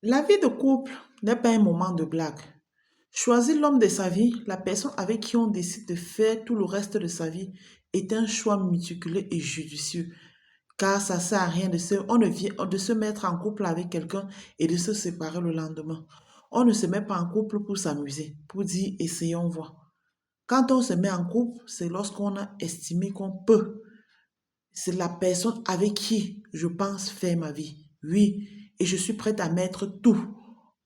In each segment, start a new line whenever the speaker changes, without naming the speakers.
La vie de couple n'est pas un moment de blague. Choisir l'homme de sa vie, la personne avec qui on décide de faire tout le reste de sa vie, est un choix méticuleux et judicieux. Car ça ne sert à rien on ne vient de se mettre en couple avec quelqu'un et de se séparer le lendemain. On ne se met pas en couple pour s'amuser, pour dire essayons voir. Quand on se met en couple, c'est lorsqu'on a estimé qu'on peut. C'est la personne avec qui je pense faire ma vie. Oui, et je suis prête à mettre tout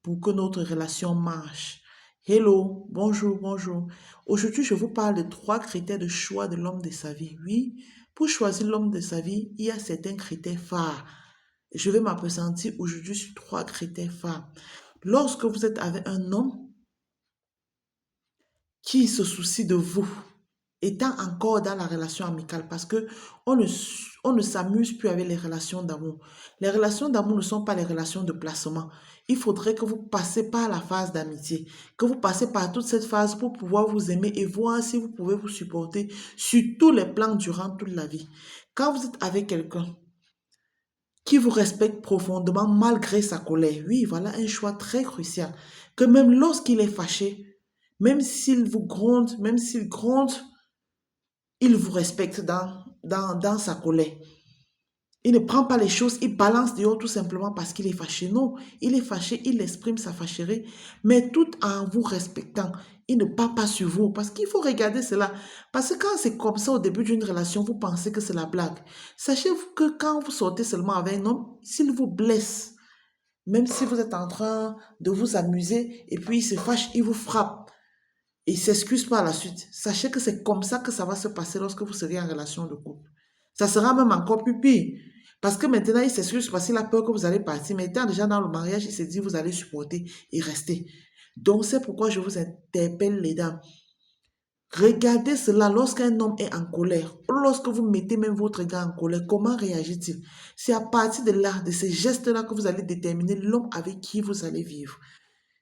pour que notre relation marche. Hello, bonjour, bonjour. Aujourd'hui, je vous parle de 3 critères de choix de l'homme de sa vie. Oui, pour choisir l'homme de sa vie, il y a certains critères phares. Je vais m'appesantir aujourd'hui sur 3 critères phares. Lorsque vous êtes avec un homme qui se soucie de vous, étant encore dans la relation amicale, parce que on ne s'amuse plus avec les relations d'amour. Les relations d'amour ne sont pas les relations de placement. Il faudrait que vous passez par la phase d'amitié, que vous passez par toute cette phase pour pouvoir vous aimer et voir si vous pouvez vous supporter sur tous les plans durant toute la vie. Quand vous êtes avec quelqu'un qui vous respecte profondément malgré sa colère, oui, voilà un choix très crucial, que même lorsqu'il est fâché, même s'il vous gronde, même s'il gronde, il vous respecte dans sa colère. Il ne prend pas les choses, il balance dehors tout simplement parce qu'il est fâché. Non, il est fâché, il exprime sa fâcherie, mais tout en vous respectant. Il ne part pas sur vous parce qu'il faut regarder cela. Parce que quand c'est comme ça au début d'une relation, vous pensez que c'est la blague. Sachez que quand vous sortez seulement avec un homme, s'il vous blesse, même si vous êtes en train de vous amuser et puis il se fâche, il vous frappe et il s'excuse par la suite. Sachez que c'est comme ça que ça va se passer lorsque vous serez en relation de couple. Ça sera même encore plus pire. Parce que maintenant, il s'excuse parce qu'il a peur que vous allez partir. Mais étant déjà dans le mariage, il se dit vous allez supporter et rester. Donc, c'est pourquoi je vous interpelle, les dames. Regardez cela lorsqu'un homme est en colère, lorsque vous mettez même votre gars en colère, comment réagit-il? C'est à partir de là, de ces gestes-là, que vous allez déterminer l'homme avec qui vous allez vivre.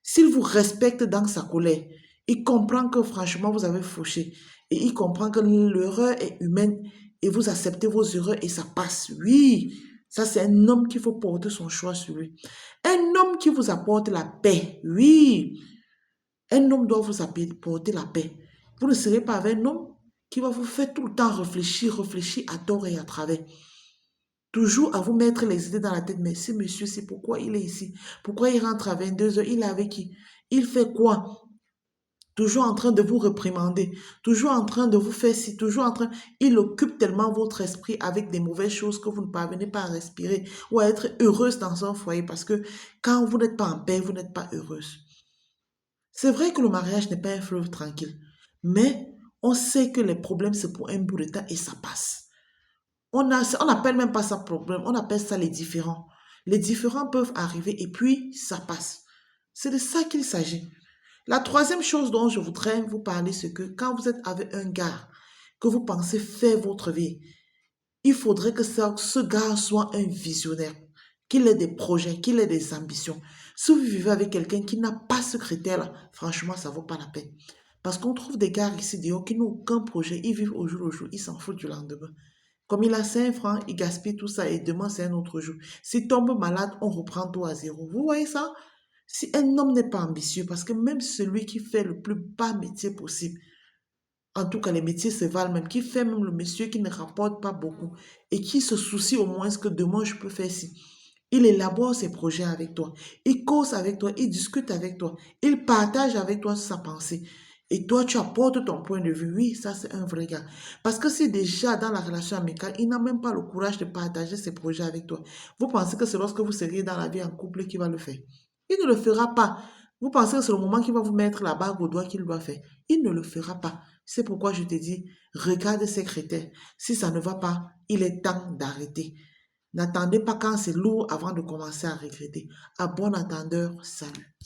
S'il vous respecte dans sa colère, il comprend que franchement vous avez fauché et il comprend que l'erreur est humaine et vous acceptez vos erreurs et ça passe. Oui, ça c'est un homme qu'il faut porter son choix sur lui. Un homme qui vous apporte la paix. Oui, un homme doit vous apporter la paix. Vous ne serez pas avec un homme qui va vous faire tout le temps réfléchir, réfléchir à tort et à travers. Toujours à vous mettre les idées dans la tête. Mais si monsieur, c'est pourquoi il est ici? Pourquoi il rentre à 22 heures? Il est avec qui? Il fait quoi? Toujours en train de vous réprimander, toujours en train de vous faire ci, toujours en train... Il occupe tellement votre esprit avec des mauvaises choses que vous ne parvenez pas à respirer ou à être heureuse dans un foyer parce que quand vous n'êtes pas en paix, vous n'êtes pas heureuse. C'est vrai que le mariage n'est pas un fleuve tranquille, mais on sait que les problèmes, c'est pour un bout de temps et ça passe. On n'appelle même pas ça problème, on appelle ça les différends. Les différends peuvent arriver et puis ça passe. C'est de ça qu'il s'agit. La troisième chose dont je voudrais vous parler, c'est que quand vous êtes avec un gars que vous pensez faire votre vie, il faudrait que ce gars soit un visionnaire, qu'il ait des projets, qu'il ait des ambitions. Si vous vivez avec quelqu'un qui n'a pas ce critère-là, franchement, ça ne vaut pas la peine. Parce qu'on trouve des gars ici dehors qui n'ont aucun projet, ils vivent au jour, ils s'en foutent du lendemain. Comme il a 5 francs, il gaspille tout ça et demain c'est un autre jour. S'il tombe malade, on reprend tout à zéro. Vous voyez ça? Si un homme n'est pas ambitieux, parce que même celui qui fait le plus bas métier possible, en tout cas les métiers se valent même, qui fait même le monsieur qui ne rapporte pas beaucoup et qui se soucie au moins que demain je peux faire ci. Il élabore ses projets avec toi, il cause avec toi, il discute avec toi, il partage avec toi sa pensée. Et toi, tu apportes ton point de vue. Oui, ça, c'est un vrai gars. Parce que si déjà dans la relation amicale, il n'a même pas le courage de partager ses projets avec toi, vous pensez que c'est lorsque vous seriez dans la vie en couple qu'il va le faire? Il ne le fera pas. Vous pensez que c'est le moment qu'il va vous mettre la bague au doigt qu'il doit faire? Il ne le fera pas. C'est pourquoi je te dis, regarde ces critères. Si ça ne va pas, il est temps d'arrêter. N'attendez pas quand c'est lourd avant de commencer à regretter. À bon entendeur, salut.